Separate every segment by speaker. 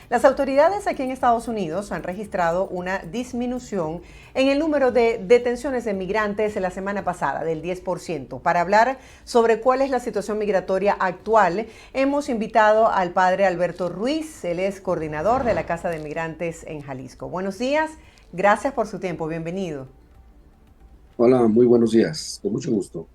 Speaker 1: Las autoridades aquí en Estados Unidos han registrado una disminución en el número de detenciones de migrantes en la semana pasada del 10%. Para hablar sobre cuál es la situación migratoria actual, hemos invitado al padre Alberto Ruiz. Él es coordinador de la Casa de Migrantes en Jalisco. Buenos días, gracias por su tiempo, bienvenido.
Speaker 2: Hola, muy buenos días. Con mucho gusto.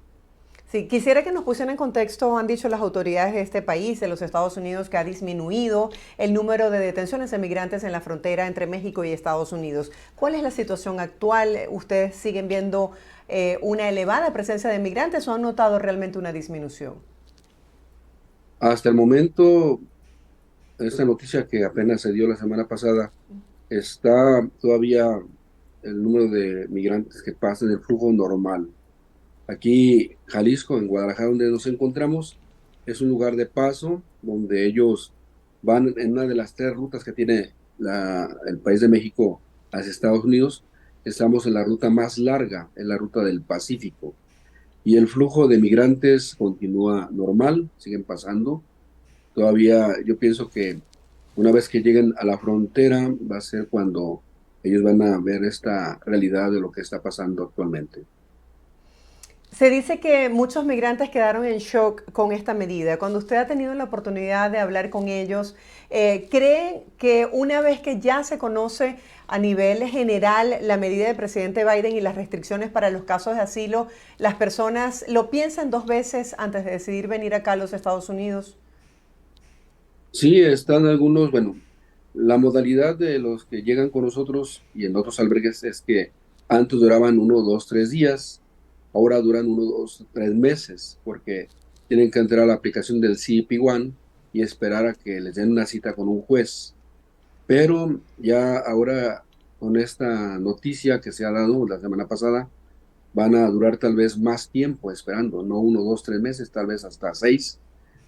Speaker 1: Sí, quisiera que nos pusieran en contexto, han dicho las autoridades de este país, de los Estados Unidos, que ha disminuido el número de detenciones de migrantes en la frontera entre México y Estados Unidos. ¿Cuál es la situación actual? ¿Ustedes siguen viendo una elevada presencia de migrantes o han notado realmente una disminución?
Speaker 2: Hasta el momento, esta noticia que apenas se dio la semana pasada, está todavía el número de migrantes que pasan el flujo normal. Aquí, Jalisco, en Guadalajara, donde nos encontramos, es un lugar de paso donde ellos van en una de las tres rutas que tiene el país de México hacia Estados Unidos. Estamos en la ruta más larga, en la ruta del Pacífico. Y el flujo de migrantes continúa normal, siguen pasando. Todavía yo pienso que una vez que lleguen a la frontera va a ser cuando ellos van a ver esta realidad de lo que está pasando actualmente.
Speaker 1: Se dice que muchos migrantes quedaron en shock con esta medida. Cuando usted ha tenido la oportunidad de hablar con ellos, ¿creen que una vez que ya se conoce a nivel general la medida del presidente Biden y las restricciones para los casos de asilo, las personas lo piensan dos veces antes de decidir venir acá a los Estados Unidos?
Speaker 2: Sí, están algunos, bueno, la modalidad de los que llegan con nosotros y en otros albergues es que antes duraban 1, 2, 3 días, ahora duran 1, 2, 3 meses, porque tienen que entrar a la aplicación del CEP-1 y esperar a que les den una cita con un juez. Pero ya ahora, con esta noticia que se ha dado la semana pasada, van a durar tal vez más tiempo esperando, no 1, 2, 3 meses, tal vez hasta 6.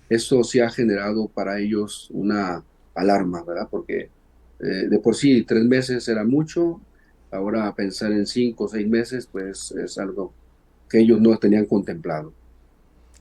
Speaker 2: Eso sí ha generado para ellos una alarma, ¿verdad? Porque de por sí 3 meses era mucho, ahora pensar en 5 o 6 meses, pues es algo que ellos no tenían contemplado.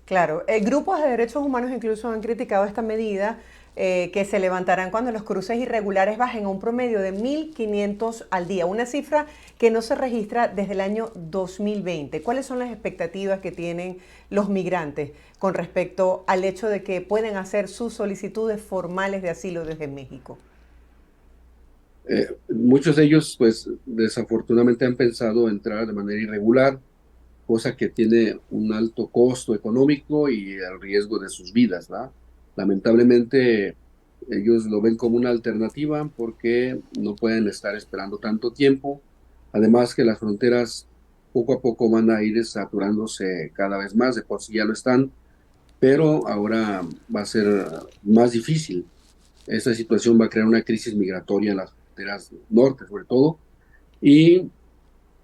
Speaker 1: Claro, grupos de derechos humanos incluso han criticado esta medida que se levantarán cuando los cruces irregulares bajen a un promedio de 1.500 al día, una cifra que no se registra desde el año 2020. ¿Cuáles son las expectativas que tienen los migrantes con respecto al hecho de que pueden hacer sus solicitudes formales de asilo desde México?
Speaker 2: Muchos de ellos, pues desafortunadamente han pensado entrar de manera irregular, cosa que tiene un alto costo económico y el riesgo de sus vidas, ¿verdad? Lamentablemente, ellos lo ven como una alternativa porque no pueden estar esperando tanto tiempo. Además que las fronteras poco a poco van a ir saturándose cada vez más, de por sí ya lo están, pero ahora va a ser más difícil. Esta situación va a crear una crisis migratoria en las fronteras norte, sobre todo, y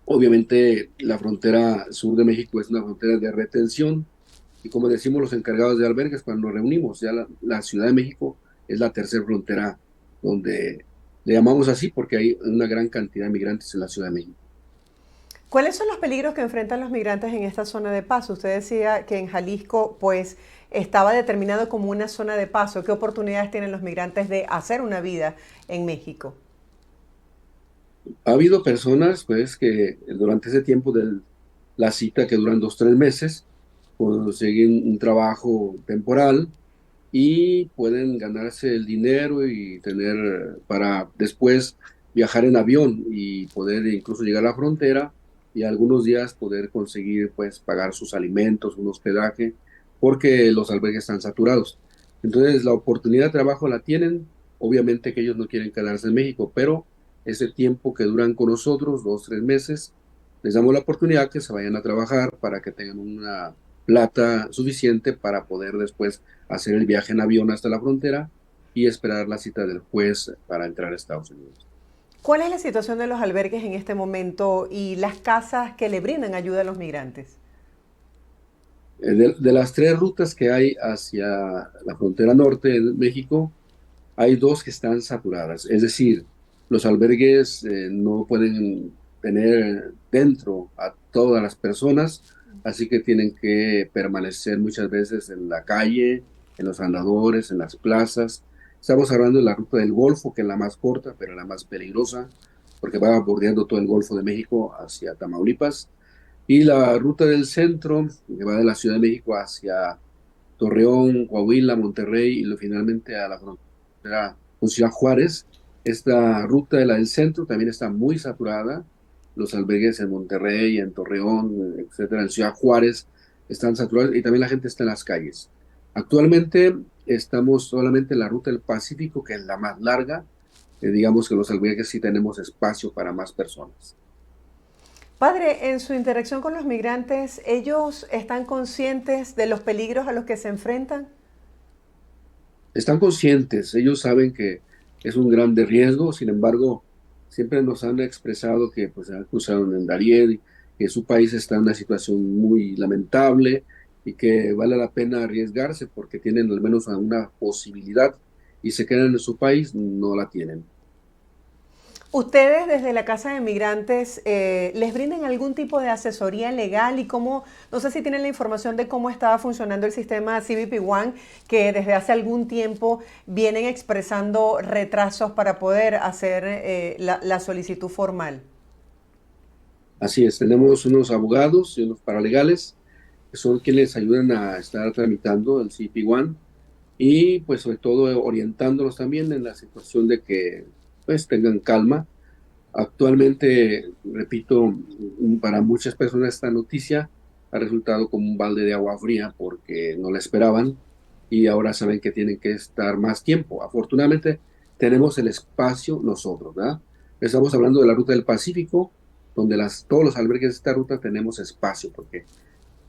Speaker 2: obviamente, la frontera sur de México es una frontera de retención y como decimos los encargados de albergues cuando nos reunimos, ya la Ciudad de México es la tercera frontera donde le llamamos así porque hay una gran cantidad de migrantes en la Ciudad de México.
Speaker 1: ¿Cuáles son los peligros que enfrentan los migrantes en esta zona de paso? Usted decía que en Jalisco, pues, estaba determinado como una zona de paso. ¿Qué oportunidades tienen los migrantes de hacer una vida en México?
Speaker 2: Ha habido personas pues que durante ese tiempo de la cita que duran 2, 3 meses consiguen un trabajo temporal y pueden ganarse el dinero y tener para después viajar en avión y poder incluso llegar a la frontera y algunos días poder conseguir pues pagar sus alimentos, un hospedaje, porque los albergues están saturados. Entonces la oportunidad de trabajo la tienen, obviamente que ellos no quieren quedarse en México, pero ese tiempo que duran con nosotros, 2, 3 meses, les damos la oportunidad que se vayan a trabajar para que tengan una plata suficiente para poder después hacer el viaje en avión hasta la frontera y esperar la cita del juez para entrar a Estados Unidos.
Speaker 1: ¿Cuál es la situación de los albergues en este momento y las casas que le brindan ayuda a los migrantes?
Speaker 2: De las tres rutas que hay hacia la frontera norte de México, hay dos que están saturadas. Es decir, los albergues no pueden tener dentro a todas las personas, así que tienen que permanecer muchas veces en la calle, en los andadores, en las plazas. Estamos hablando de la ruta del Golfo, que es la más corta, pero la más peligrosa, porque va bordeando todo el Golfo de México hacia Tamaulipas. Y la ruta del centro, que va de la Ciudad de México hacia Torreón, Coahuila, Monterrey y finalmente a la frontera con Ciudad Juárez. Esta ruta de la del centro también está muy saturada. Los albergues en Monterrey, en Torreón, etcétera, en Ciudad Juárez están saturados y también la gente está en las calles. Actualmente estamos solamente en la ruta del Pacífico, que es la más larga. Digamos que los albergues sí tenemos espacio para más personas.
Speaker 1: Padre, en su interacción con los migrantes, ¿ellos están conscientes de los peligros a los que se enfrentan?
Speaker 2: Están conscientes, ellos saben que es un grande riesgo, sin embargo, siempre nos han expresado que pues han cruzado en Darién, que su país está en una situación muy lamentable y que vale la pena arriesgarse porque tienen al menos una posibilidad y se quedan en su país, no la tienen.
Speaker 1: ¿Ustedes desde la Casa de Migrantes les brindan algún tipo de asesoría legal y cómo, no sé si tienen la información de cómo estaba funcionando el sistema CBP One, que desde hace algún tiempo vienen expresando retrasos para poder hacer la solicitud formal?
Speaker 2: Así es, tenemos unos abogados y unos paralegales que son quienes ayudan a estar tramitando el CP One y pues sobre todo orientándolos también en la situación de que pues tengan calma. Actualmente, repito, para muchas personas esta noticia ha resultado como un balde de agua fría porque no la esperaban y ahora saben que tienen que estar más tiempo. Afortunadamente, tenemos el espacio nosotros, ¿verdad? Estamos hablando de la ruta del Pacífico, donde todos los albergues de esta ruta tenemos espacio porque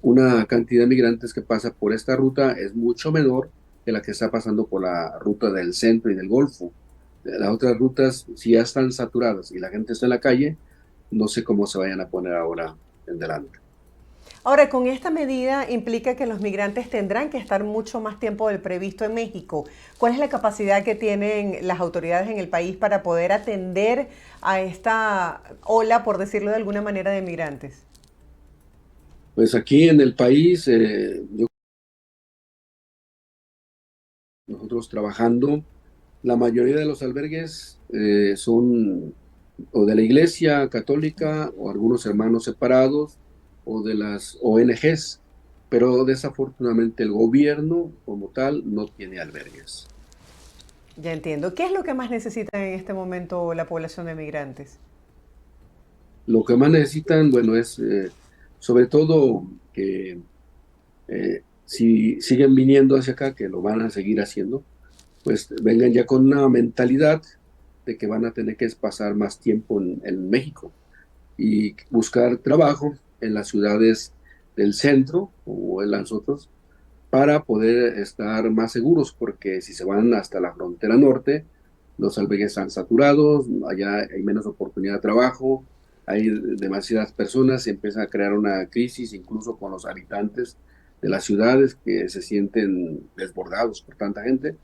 Speaker 2: una cantidad de migrantes que pasa por esta ruta es mucho menor que la que está pasando por la ruta del centro y del Golfo. Las otras rutas, si ya están saturadas y la gente está en la calle, no sé cómo se vayan a poner ahora en delante.
Speaker 1: Ahora, con esta medida implica que los migrantes tendrán que estar mucho más tiempo del previsto en México. ¿Cuál es la capacidad que tienen las autoridades en el país para poder atender a esta ola, por decirlo de alguna manera, de migrantes?
Speaker 2: Pues aquí en el país, nosotros trabajando, la mayoría de los albergues son o de la Iglesia Católica o algunos hermanos separados o de las ONGs, pero desafortunadamente el gobierno como tal no tiene albergues.
Speaker 1: Ya entiendo. ¿Qué es lo que más necesita en este momento la población de migrantes?
Speaker 2: Lo que más necesitan, bueno, es sobre todo que si siguen viniendo hacia acá, que lo van a seguir haciendo, pues vengan ya con una mentalidad de que van a tener que pasar más tiempo en México y buscar trabajo en las ciudades del centro o en las otras para poder estar más seguros, porque si se van hasta la frontera norte, los albergues están saturados, allá hay menos oportunidad de trabajo, hay demasiadas personas, se empieza a crear una crisis incluso con los habitantes de las ciudades que se sienten desbordados por tanta gente.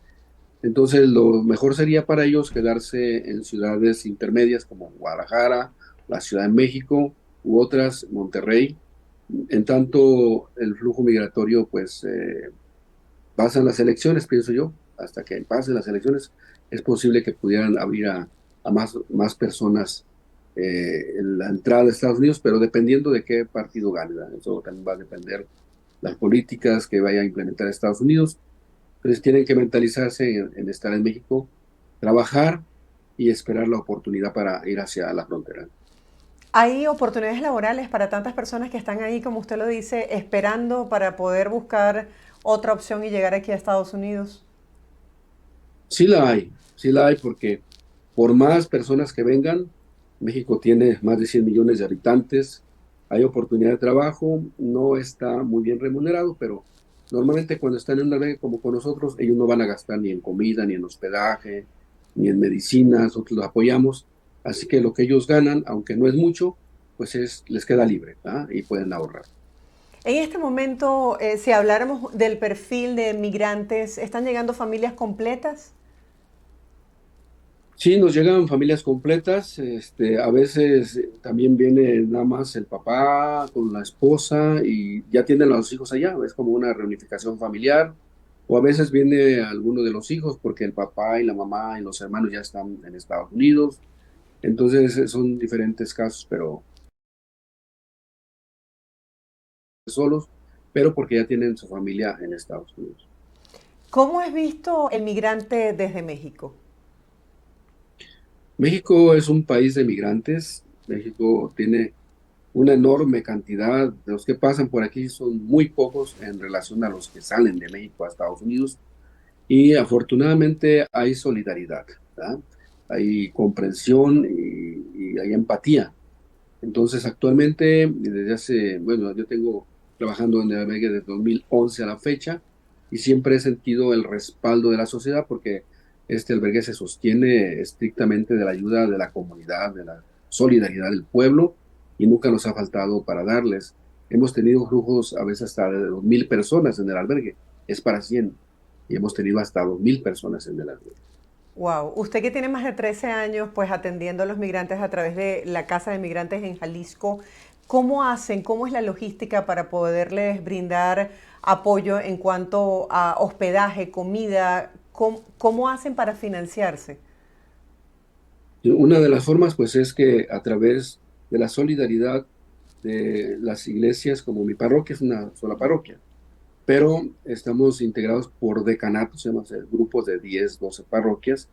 Speaker 2: Entonces, lo mejor sería para ellos quedarse en ciudades intermedias como Guadalajara, la Ciudad de México u otras, Monterrey. En tanto, el flujo migratorio, pues, pasan las elecciones, pienso yo, hasta que pasen las elecciones, es posible que pudieran abrir a más personas en la entrada de Estados Unidos, pero dependiendo de qué partido gane, ¿verdad? Eso también va a depender las políticas que vaya a implementar Estados Unidos. Entonces tienen que mentalizarse en estar en México, trabajar y esperar la oportunidad para ir hacia la frontera.
Speaker 1: ¿Hay oportunidades laborales para tantas personas que están ahí, como usted lo dice, esperando para poder buscar otra opción y llegar aquí a Estados Unidos?
Speaker 2: Sí la hay porque por más personas que vengan, México tiene más de 100 millones de habitantes, hay oportunidad de trabajo, no está muy bien remunerado, pero normalmente cuando están en un albergue como con nosotros, ellos no van a gastar ni en comida, ni en hospedaje, ni en medicinas, nosotros los apoyamos, así que lo que ellos ganan, aunque no es mucho, pues les queda libre, ¿ah? Y pueden ahorrar.
Speaker 1: En este momento, si habláramos del perfil de migrantes, ¿están llegando familias completas?
Speaker 2: Sí, nos llegan familias completas, a veces también viene nada más el papá con la esposa y ya tienen a los hijos allá, es como una reunificación familiar, o a veces viene alguno de los hijos porque el papá y la mamá y los hermanos ya están en Estados Unidos. Entonces son diferentes casos, pero solos, pero porque ya tienen su familia en Estados Unidos.
Speaker 1: ¿Cómo es visto el migrante desde México?
Speaker 2: México es un país de migrantes. México tiene una enorme cantidad. De los que pasan por aquí son muy pocos en relación a los que salen de México a Estados Unidos. Y afortunadamente hay solidaridad, ¿verdad? Hay comprensión y hay empatía. Entonces, actualmente, desde hace, bueno, yo tengo trabajando en el albergue desde 2011 a la fecha y siempre he sentido el respaldo de la sociedad porque este albergue se sostiene estrictamente de la ayuda de la comunidad, de la solidaridad del pueblo y nunca nos ha faltado para darles. Hemos tenido flujos a veces hasta de 2000 personas en el albergue, es para 100 y hemos tenido hasta 2000 personas en el albergue.
Speaker 1: Wow, usted que tiene más de 13 años pues atendiendo a los migrantes a través de la Casa de Migrantes en Jalisco, ¿cómo hacen? ¿Cómo es la logística para poderles brindar apoyo en cuanto a hospedaje, comida? ¿Cómo hacen para financiarse?
Speaker 2: Y una de las formas, pues, es que a través de la solidaridad de las iglesias, como mi parroquia es una sola parroquia, pero estamos integrados por decanatos, se llama grupos de 10, 12 parroquias,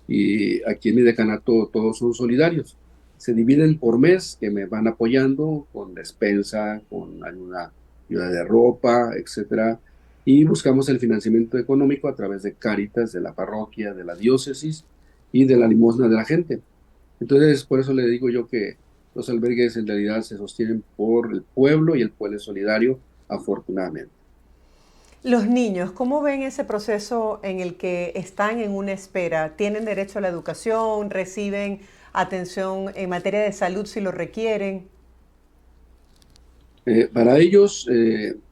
Speaker 2: y aquí en mi decanato todos son solidarios. Se dividen por mes, que me van apoyando con despensa, con alguna ayuda de ropa, etcétera, y buscamos el financiamiento económico a través de Cáritas, de la parroquia, de la diócesis y de la limosna de la gente. Entonces, por eso le digo yo que los albergues en realidad se sostienen por el pueblo y el pueblo es solidario, afortunadamente.
Speaker 1: Los niños, ¿cómo ven ese proceso en el que están en una espera? ¿Tienen derecho a la educación? ¿Reciben atención en materia de salud si lo requieren?
Speaker 2: Para ellos,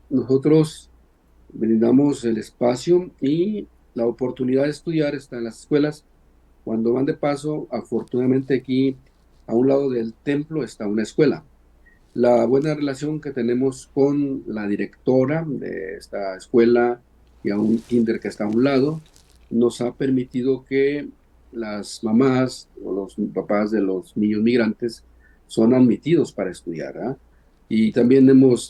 Speaker 2: nosotros brindamos el espacio y la oportunidad de estudiar está en las escuelas. Cuando van de paso, afortunadamente aquí a un lado del templo está una escuela. La buena relación que tenemos con la directora de esta escuela y a un kinder que está a un lado nos ha permitido que las mamás o los papás de los niños migrantes son admitidos para estudiar, ¿ah? Y también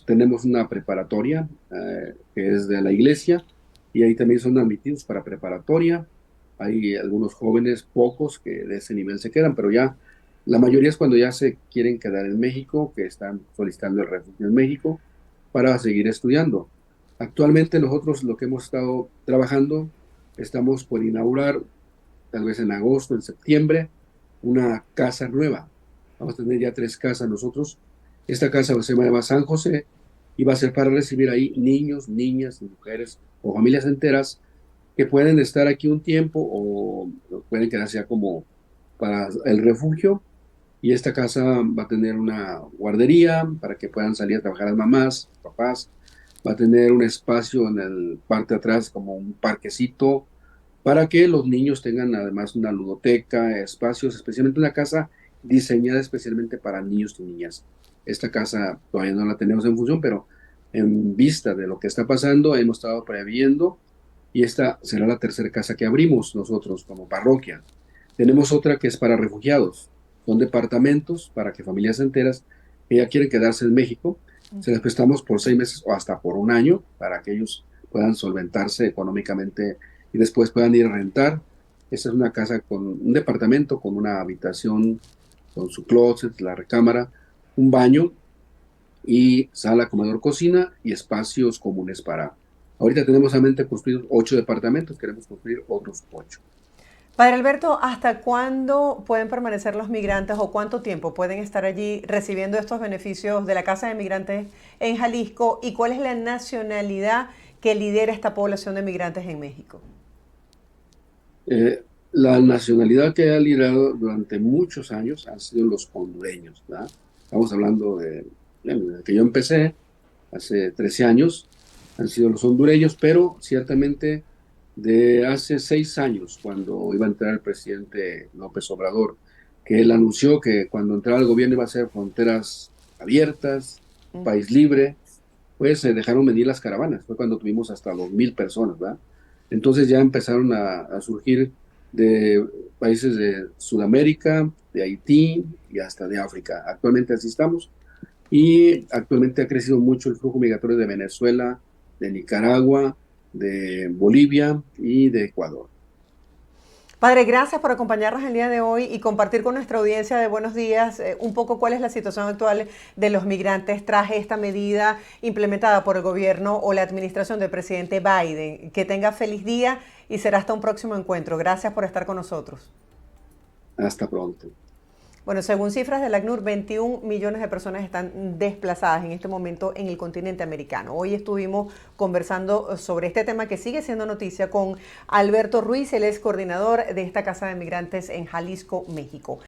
Speaker 2: tenemos una preparatoria que es de la iglesia y ahí también son admitidos para preparatoria. Hay algunos jóvenes, pocos, que de ese nivel se quedan, pero ya la mayoría es cuando ya se quieren quedar en México, que están solicitando el refugio en México para seguir estudiando. Actualmente nosotros lo que hemos estado trabajando, estamos por inaugurar, tal vez en agosto, en septiembre, una casa nueva. Vamos a tener ya 3 casas nosotros. Esta casa se llama San José y va a ser para recibir ahí niños, niñas, mujeres o familias enteras que pueden estar aquí un tiempo o pueden quedarse ya como para el refugio y esta casa va a tener una guardería para que puedan salir a trabajar las mamás, papás. Va a tener un espacio en el parte de atrás como un parquecito para que los niños tengan además una ludoteca, espacios, especialmente una casa diseñada especialmente para niños y niñas. Esta casa todavía no la tenemos en función, pero en vista de lo que está pasando, hemos estado previendo y esta será la tercera casa que abrimos nosotros como parroquia. Tenemos otra que es para refugiados. Son departamentos para que familias enteras que ya quieren quedarse en México, se les prestamos por 6 meses o hasta por un año para que ellos puedan solventarse económicamente y después puedan ir a rentar. Esta es una casa con un departamento con una habitación con su closet, la recámara, un baño y sala, comedor, cocina y espacios comunes para... Ahorita tenemos a mente construidos 8 departamentos, queremos construir otros 8.
Speaker 1: Padre Alberto, ¿hasta cuándo pueden permanecer los migrantes o cuánto tiempo pueden estar allí recibiendo estos beneficios de la Casa de Migrantes en Jalisco? ¿Y cuál es la nacionalidad que lidera esta población de migrantes en México?
Speaker 2: La nacionalidad que ha liderado durante muchos años han sido los hondureños, ¿verdad? Estamos hablando bueno, desde que yo empecé, hace 13 años, han sido los hondureños, pero ciertamente de hace 6 años, cuando iba a entrar el presidente López Obrador, que él anunció que cuando entrara el gobierno iba a ser fronteras abiertas, país libre, pues se dejaron venir las caravanas. Fue cuando tuvimos hasta 2000 personas, ¿verdad? Entonces ya empezaron a surgir de países de Sudamérica, de Haití y hasta de África. Actualmente así estamos. Y actualmente ha crecido mucho el flujo migratorio de Venezuela, de Nicaragua, de Bolivia y de Ecuador.
Speaker 1: Padre, gracias por acompañarnos el día de hoy y compartir con nuestra audiencia de Buenos Días un poco cuál es la situación actual de los migrantes tras esta medida implementada por el gobierno o la administración del presidente Biden. Que tenga feliz día y será hasta un próximo encuentro. Gracias por estar con nosotros.
Speaker 2: Hasta pronto.
Speaker 1: Bueno, según cifras del ACNUR, 21 millones de personas están desplazadas en este momento en el continente americano. Hoy estuvimos conversando sobre este tema que sigue siendo noticia con Alberto Ruiz, él es coordinador de esta Casa de Migrantes en Jalisco, México.